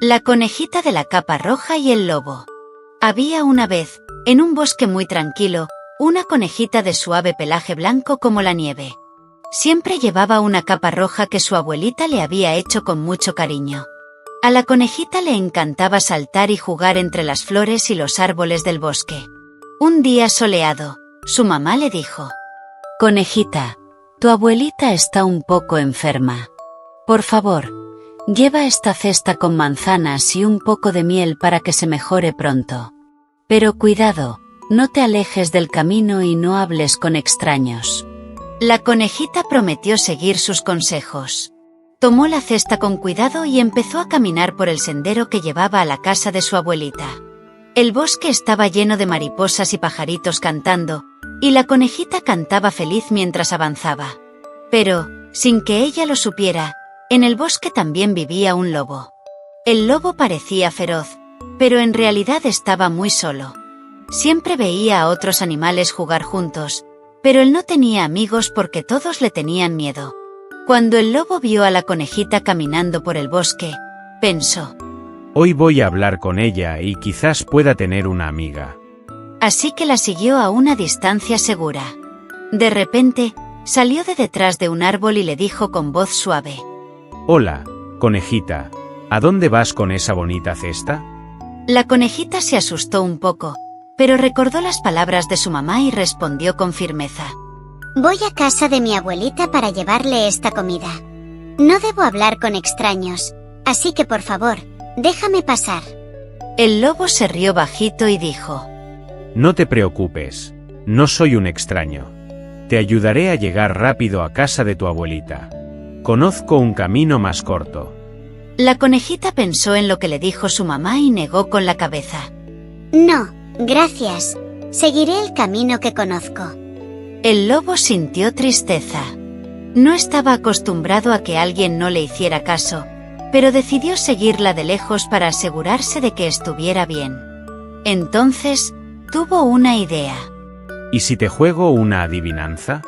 La conejita de la capa roja y el lobo. Había una vez, en un bosque muy tranquilo, una conejita de suave pelaje blanco como la nieve. Siempre llevaba una capa roja que su abuelita le había hecho con mucho cariño. A la conejita le encantaba saltar y jugar entre las flores y los árboles del bosque. Un día soleado, su mamá le dijo: «Conejita, tu abuelita está un poco enferma. Por favor, lleva esta cesta con manzanas y un poco de miel para que se mejore pronto. Pero cuidado, no te alejes del camino y no hables con extraños». La conejita prometió seguir sus consejos. Tomó la cesta con cuidado y empezó a caminar por el sendero que llevaba a la casa de su abuelita. El bosque estaba lleno de mariposas y pajaritos cantando, y la conejita cantaba feliz mientras avanzaba. Pero, sin que ella lo supiera, en el bosque también vivía un lobo. El lobo parecía feroz, pero en realidad estaba muy solo. Siempre veía a otros animales jugar juntos, pero él no tenía amigos porque todos le tenían miedo. Cuando el lobo vio a la conejita caminando por el bosque, pensó: «Hoy voy a hablar con ella y quizás pueda tener una amiga». Así que la siguió a una distancia segura. De repente, salió de detrás de un árbol y le dijo con voz suave: «Hola, conejita, ¿a dónde vas con esa bonita cesta?» La conejita se asustó un poco, pero recordó las palabras de su mamá y respondió con firmeza: «Voy a casa de mi abuelita para llevarle esta comida. No debo hablar con extraños, así que por favor, déjame pasar». El lobo se rió bajito y dijo: «No te preocupes, no soy un extraño. Te ayudaré a llegar rápido a casa de tu abuelita. Conozco un camino más corto». La conejita pensó en lo que le dijo su mamá y negó con la cabeza. «No, gracias. Seguiré el camino que conozco». El lobo sintió tristeza. No estaba acostumbrado a que alguien no le hiciera caso, pero decidió seguirla de lejos para asegurarse de que estuviera bien. Entonces, tuvo una idea. ¿Y si te juego una adivinanza?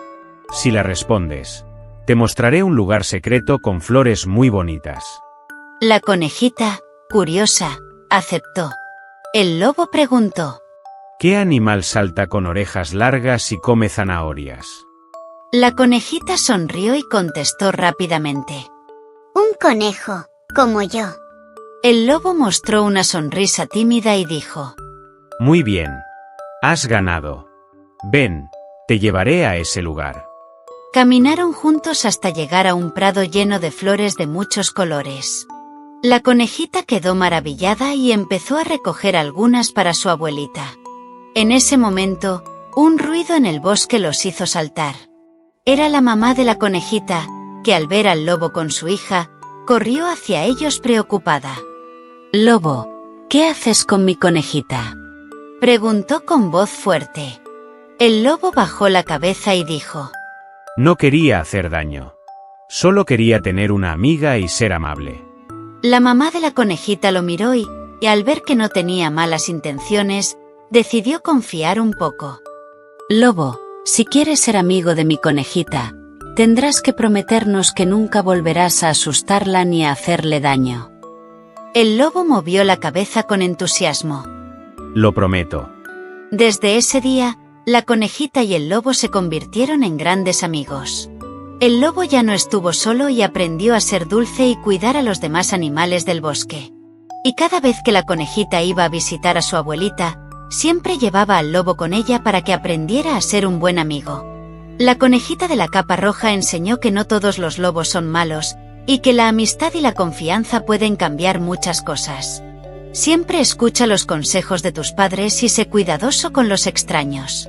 Si la respondes, te mostraré un lugar secreto con flores muy bonitas. La conejita, curiosa, aceptó. El lobo preguntó: ¿Qué animal salta con orejas largas y come zanahorias? La conejita sonrió y contestó rápidamente: «Un conejo, como yo». El lobo mostró una sonrisa tímida y dijo: «Muy bien. Has ganado. Ven, te llevaré a ese lugar». Caminaron juntos hasta llegar a un prado lleno de flores de muchos colores. La conejita quedó maravillada y empezó a recoger algunas para su abuelita. En ese momento, un ruido en el bosque los hizo saltar. Era la mamá de la conejita, que al ver al lobo con su hija, corrió hacia ellos preocupada. «Lobo, ¿qué haces con mi conejita?», preguntó con voz fuerte. El lobo bajó la cabeza y dijo: «No quería hacer daño. Solo quería tener una amiga y ser amable». La mamá de la conejita lo miró y al ver que no tenía malas intenciones, decidió confiar un poco. «Lobo, si quieres ser amigo de mi conejita, tendrás que prometernos que nunca volverás a asustarla ni a hacerle daño». El lobo movió la cabeza con entusiasmo. «Lo prometo». Desde ese día, la conejita y el lobo se convirtieron en grandes amigos. El lobo ya no estuvo solo y aprendió a ser dulce y cuidar a los demás animales del bosque. Y cada vez que la conejita iba a visitar a su abuelita, siempre llevaba al lobo con ella para que aprendiera a ser un buen amigo. La conejita de la capa roja enseñó que no todos los lobos son malos, y que la amistad y la confianza pueden cambiar muchas cosas. Siempre escucha los consejos de tus padres y sé cuidadoso con los extraños.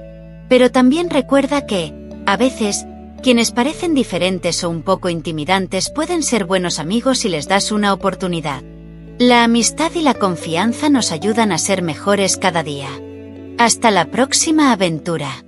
Pero también recuerda que, a veces, quienes parecen diferentes o un poco intimidantes pueden ser buenos amigos si les das una oportunidad. La amistad y la confianza nos ayudan a ser mejores cada día. Hasta la próxima aventura.